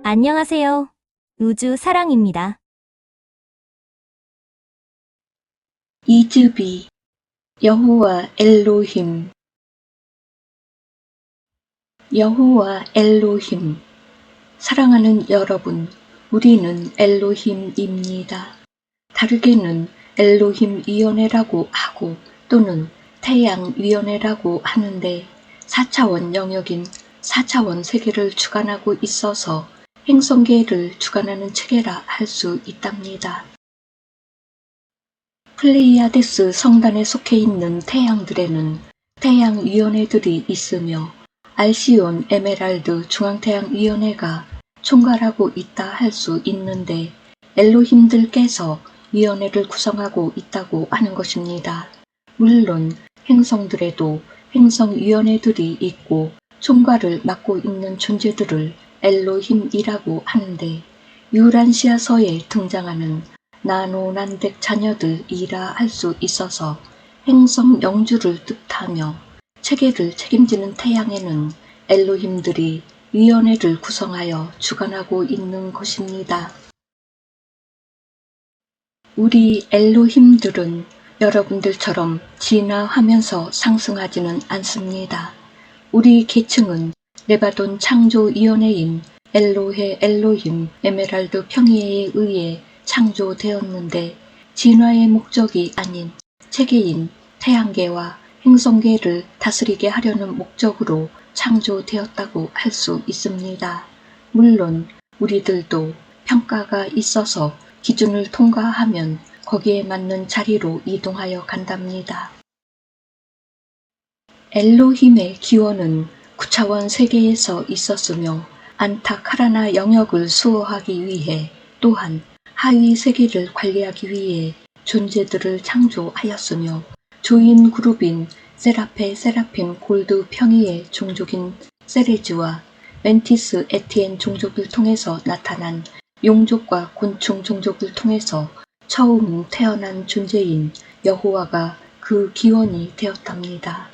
안녕하세요. 우주 사랑입니다. 이즈비 여호와 엘로힘 여호와 엘로힘 사랑하는 여러분, 우리는 엘로힘입니다. 다르게는 엘로힘위원회라고 하고 또는 태양위원회라고 하는데 4차원 영역인 4차원 세계를 주관하고 있어서 행성계를 주관하는 체계라 할 수 있답니다. 플레이아데스 성단에 속해 있는 태양들에는 태양위원회들이 있으며 알시온 에메랄드 중앙태양위원회가 총괄하고 있다 할 수 있는데 엘로힘들께서 위원회를 구성하고 있다고 하는 것입니다. 물론 행성들에도 행성위원회들이 있고 총괄을 맡고 있는 존재들을 엘로힘이라고 하는데 유란시아서에 등장하는 나노난덱 자녀들이라 할 수 있어서 행성 영주를 뜻하며 체계를 책임지는 태양에는 엘로힘들이 위원회를 구성하여 주관하고 있는 것입니다. 우리 엘로힘들은 여러분들처럼 진화하면서 상승하지는 않습니다. 우리 계층은 레바돈 창조위원회인 엘로헤 엘로힘 에메랄드 평의회에 의해 창조되었는데 진화의 목적이 아닌 체계인 태양계와 행성계를 다스리게 하려는 목적으로 창조되었다고 할 수 있습니다. 물론 우리들도 평가가 있어서 기준을 통과하면 거기에 맞는 자리로 이동하여 간답니다. 엘로힘의 기원은 9차원 세계에서 있었으며 안타카라나 영역을 수호하기 위해 또한 하위 세계를 관리하기 위해 존재들을 창조하였으며 조인 그룹인 세라페 세라핌 골드 평의의 종족인 세레즈와 멘티스 에티엔 종족을 통해서 나타난 용족과 곤충 종족을 통해서 처음 태어난 존재인 여호와가 그 기원이 되었답니다.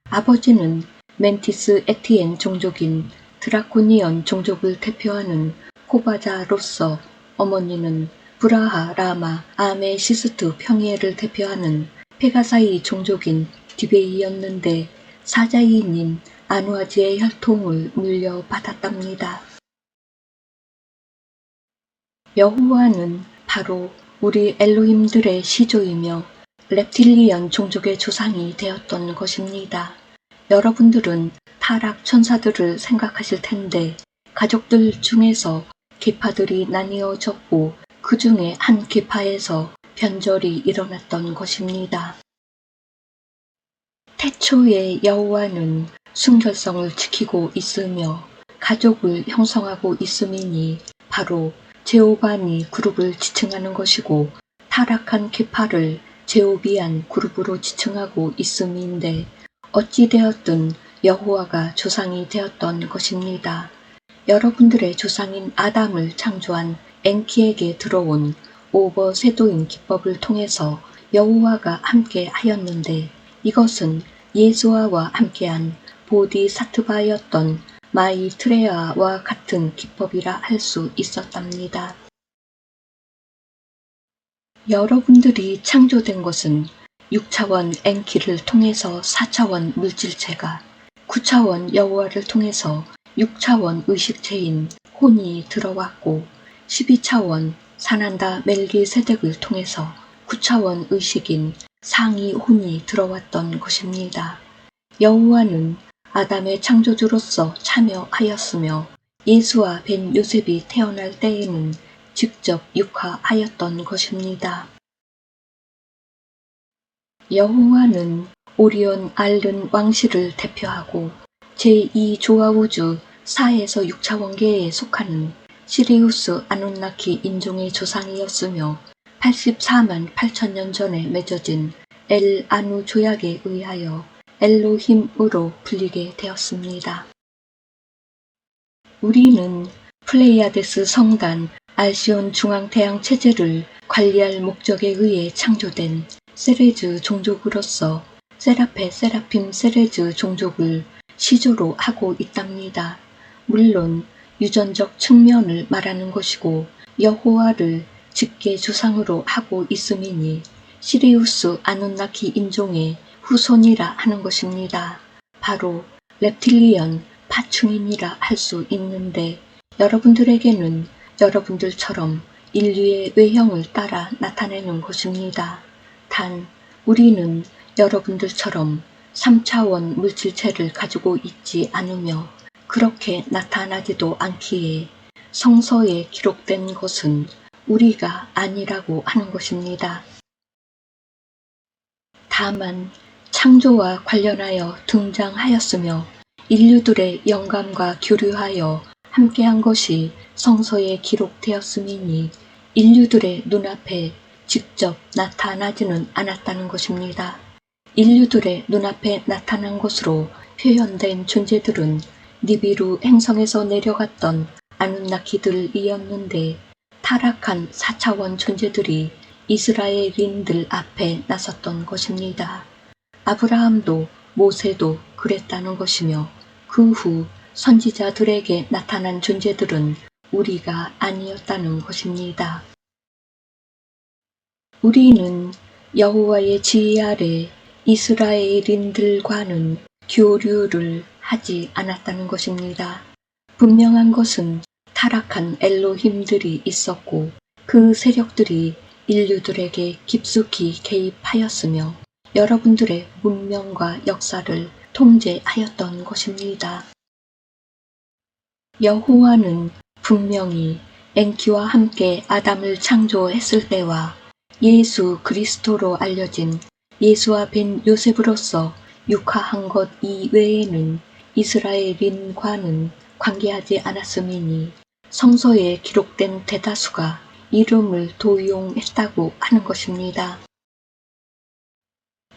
아버지는 멘티스 에티엔 종족인 드라코니언 종족을 대표하는 코바자로서 어머니는 브라하 라마 아메시스트 평의회를 대표하는 페가사이 종족인 디베이였는데 사자이인 아누아지의 혈통을 물려받았답니다. 여호와는 바로 우리 엘로힘들의 시조이며 reptilian 종족의 조상이 되었던 것입니다. 여러분들은 타락 천사들을 생각하실 텐데 가족들 중에서 계파들이 나뉘어졌고 그 중에 한 계파에서 변절이 일어났던 것입니다. 태초에 여호와는 순결성을 지키고 있으며 가족을 형성하고 있음이니 바로 제오반이 그룹을 지칭하는 것이고 타락한 계파를 제오비안 그룹으로 지칭하고 있음인데 어찌되었든 여호와가 조상이 되었던 것입니다. 여러분들의 조상인 아담을 창조한 엔키에게 들어온 오버세도인 기법을 통해서 여호와가 함께 하였는데 이것은 예수아와 함께한 보디사트바였던 마이트레아와 같은 기법이라 할 수 있었답니다. 여러분들이 창조된 것은 6차원 엔키를 통해서 4차원 물질체가 9차원 여호와를 통해서 6차원 의식체인 혼이 들어왔고 12차원 사난다 멜기세덱을 통해서 9차원 의식인 상이 혼이 들어왔던 것입니다. 여호와는 아담의 창조주로서 참여하였으며 예수와 벤 요셉이 태어날 때에는 직접 육화하였던 것입니다. 여호와는 오리온 알른 왕실을 대표하고 제2조화우주 4에서 6차원계에 속하는 시리우스 아눈나키 인종의 조상이었으며 84만 8천년 전에 맺어진 엘 아누 조약에 의하여 엘로힘으로 불리게 되었습니다. 우리는 플레이아데스 성단 알시온 중앙태양 체제를 관리할 목적에 의해 창조된 세레즈 종족으로서 세라페 세라핌 세레즈 종족을 시조로 하고 있답니다. 물론 유전적 측면을 말하는 것이고 여호와를 직계 조상으로 하고 있음이니 시리우스 아누나키 인종의 후손이라 하는 것입니다. 바로 reptilian 파충인이라 할 수 있는데 여러분들에게는 여러분들처럼 인류의 외형을 따라 나타내는 것입니다. 단 우리는 여러분들처럼 3차원 물질체를 가지고 있지 않으며 그렇게 나타나지도 않기에 성서에 기록된 것은 우리가 아니라고 하는 것입니다. 다만 창조와 관련하여 등장하였으며 인류들의 영감과 교류하여 함께한 것이 성서에 기록되었음이니 인류들의 눈앞에 직접 나타나지는 않았다는 것입니다. 인류들의 눈앞에 나타난 것으로 표현된 존재들은 니비루 행성에서 내려갔던 아누나키들이었는데 타락한 4차원 존재들이 이스라엘인들 앞에 나섰던 것입니다. 아브라함도 모세도 그랬다는 것이며 그 후 선지자들에게 나타난 존재들은 우리가 아니었다는 것입니다. 우리는 여호와의 지휘 아래 이스라엘인들과는 교류를 하지 않았다는 것입니다. 분명한 것은 타락한 엘로힘들이 있었고 그 세력들이 인류들에게 깊숙이 개입하였으며 여러분들의 문명과 역사를 통제하였던 것입니다. 여호와는 분명히 엔키와 함께 아담을 창조했을 때와 예수 그리스도로 알려진 예수와 벤 요셉으로서 육화한 것 이외에는 이스라엘인과는 관계하지 않았음이니 성서에 기록된 대다수가 이름을 도용했다고 하는 것입니다.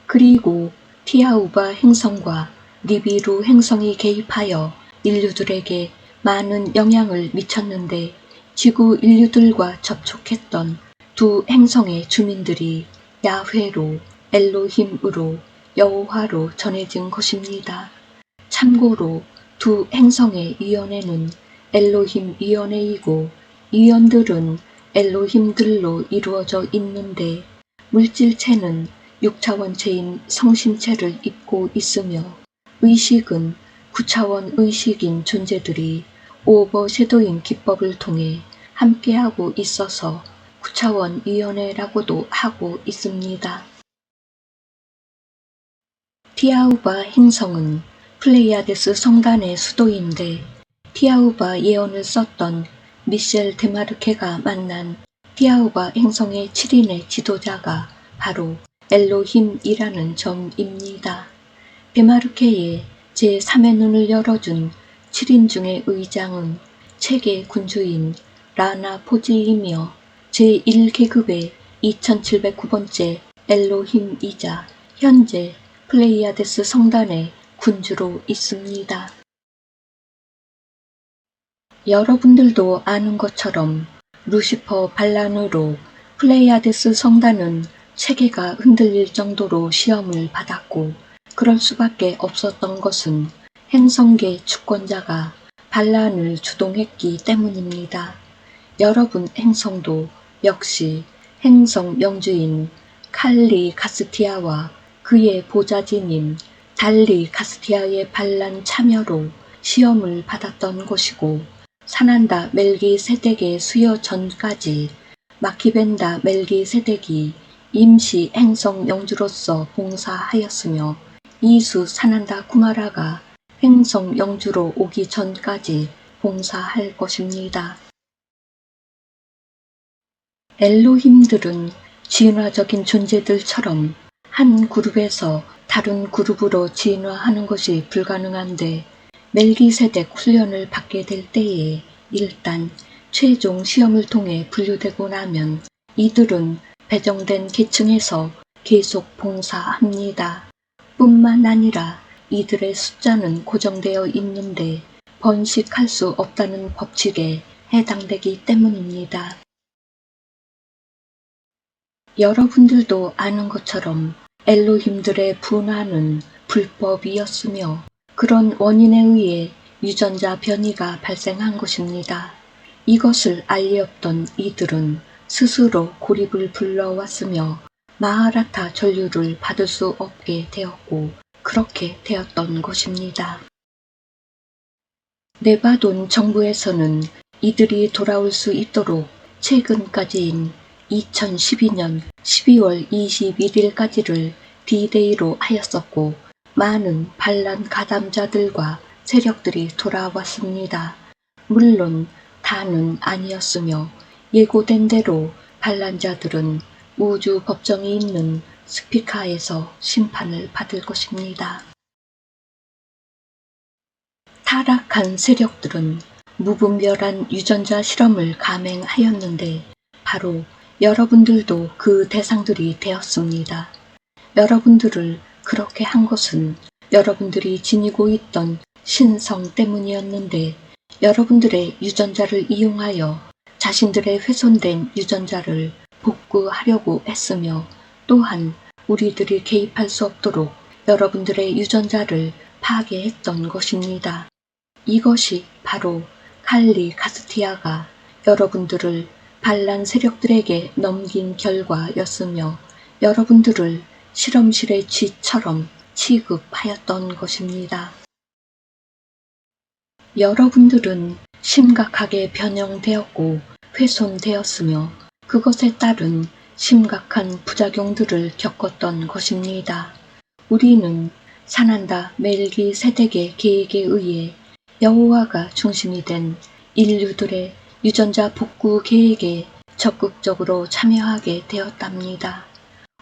그리고 티아우바 행성과 니비루 행성이 개입하여 인류들에게 많은 영향을 미쳤는데 지구 인류들과 접촉했던 두 행성의 주민들이 야훼로 엘로힘으로 여호와로 전해진 것입니다. 참고로 두 행성의 위원회는 엘로힘 위원회이고 위원들은 엘로힘들로 이루어져 있는데 물질체는 6차원체인 성신체를 입고 있으며 의식은 9차원 의식인 존재들이 오버섀도잉 기법을 통해 함께하고 있어서 9차원 위원회라고도 하고 있습니다. 티아우바 행성은 플레이아데스 성단의 수도인데 티아우바 예언을 썼던 미셸 데마르케가 만난 티아우바 행성의 7인의 지도자가 바로 엘로힘이라는 점입니다. 데마르케의 제3의 눈을 열어준 7인 중의 의장은 책의 군주인 라나 포지이며 제1계급의 2709번째 엘로힘이자 현재 플레이아데스 성단의 군주로 있습니다. 여러분들도 아는 것처럼 루시퍼 반란으로 플레이아데스 성단은 체계가 흔들릴 정도로 시험을 받았고 그럴 수밖에 없었던 것은 행성계 주권자가 반란을 주동했기 때문입니다. 여러분 행성도 역시 행성 명주인 칼리 가스티아와 그의 보좌진인 달리 가스티아의 반란 참여로 시험을 받았던 것이고 사난다 멜기세덱의 수여 전까지 마키벤다 멜기세덱이 임시 행성 영주로서 봉사하였으며 이수 사난다 쿠마라가 행성 영주로 오기 전까지 봉사할 것입니다. 엘로힘들은 진화적인 존재들처럼 한 그룹에서 다른 그룹으로 진화하는 것이 불가능한데 멜기세덱 훈련을 받게 될 때에 일단 최종 시험을 통해 분류되고 나면 이들은 배정된 계층에서 계속 봉사합니다. 뿐만 아니라 이들의 숫자는 고정되어 있는데 번식할 수 없다는 법칙에 해당되기 때문입니다. 여러분들도 아는 것처럼 엘로힘들의 분화는 불법이었으며 그런 원인에 의해 유전자 변이가 발생한 것입니다. 이것을 알리었던 이들은 스스로 고립을 불러왔으며 마하라타 전류를 받을 수 없게 되었고 그렇게 되었던 것입니다. 네바돈 정부에서는 이들이 돌아올 수 있도록 최근까지인 2012년 12월 21일까지를 D-Day로 하였었고 많은 반란 가담자들과 세력들이 돌아왔습니다. 물론 다는 아니었으며 예고된 대로 반란자들은 우주 법정이 있는 스피카에서 심판을 받을 것입니다. 타락한 세력들은 무분별한 유전자 실험을 감행하였는데 바로 여러분들도 그 대상들이 되었습니다. 여러분들을 그렇게 한 것은 여러분들이 지니고 있던 신성 때문이었는데 여러분들의 유전자를 이용하여 자신들의 훼손된 유전자를 복구하려고 했으며 또한 우리들이 개입할 수 없도록 여러분들의 유전자를 파괴했던 것입니다. 이것이 바로 칼리 가스티아가 여러분들을 반란 세력들에게 넘긴 결과였으며 여러분들을 실험실의 쥐처럼 취급하였던 것입니다. 여러분들은 심각하게 변형되었고 훼손되었으며 그것에 따른 심각한 부작용들을 겪었던 것입니다. 우리는 사난다 멜기세덱의 계획에 의해 여호와가 중심이 된 인류들의 유전자 복구 계획에 적극적으로 참여하게 되었답니다.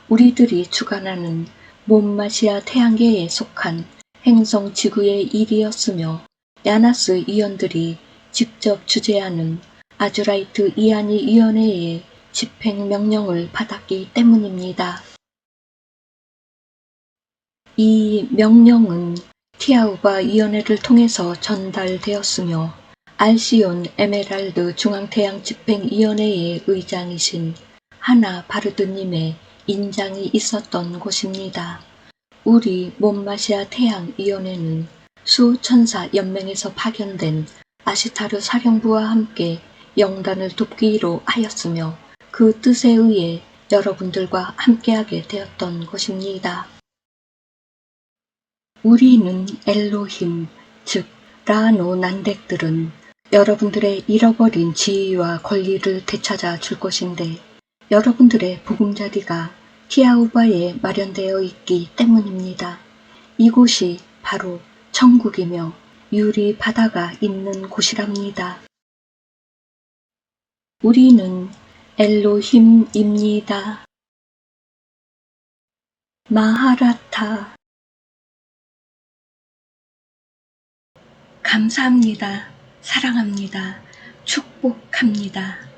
우리들이 주관하는 몬마시아 태양계에 속한 행성 지구의 일이었으며 야나스 위원들이 직접 주재하는 아주라이트 이안이 위원회의 집행명령을 받았기 때문입니다. 이 명령은 티아우바 위원회를 통해서 전달되었으며 알시온 에메랄드 중앙태양 집행위원회의 의장이신 하나 바르드님의 인장이 있었던 곳입니다. 우리 몬마시아 태양위원회는 수천사 연맹에서 파견된 아시타르 사령부와 함께 영단을 돕기로 하였으며 그 뜻에 의해 여러분들과 함께하게 되었던 것입니다. 우리는 엘로힘, 즉 라노 난덱들은 여러분들의 잃어버린 지위와 권리를 되찾아 줄 것인데 여러분들의 보금자리가 티아우바에 마련되어 있기 때문입니다. 이곳이 바로 천국이며 유리 바다가 있는 곳이랍니다. 우리는 엘로힘입니다. 마하라타. 감사합니다. 사랑합니다. 축복합니다.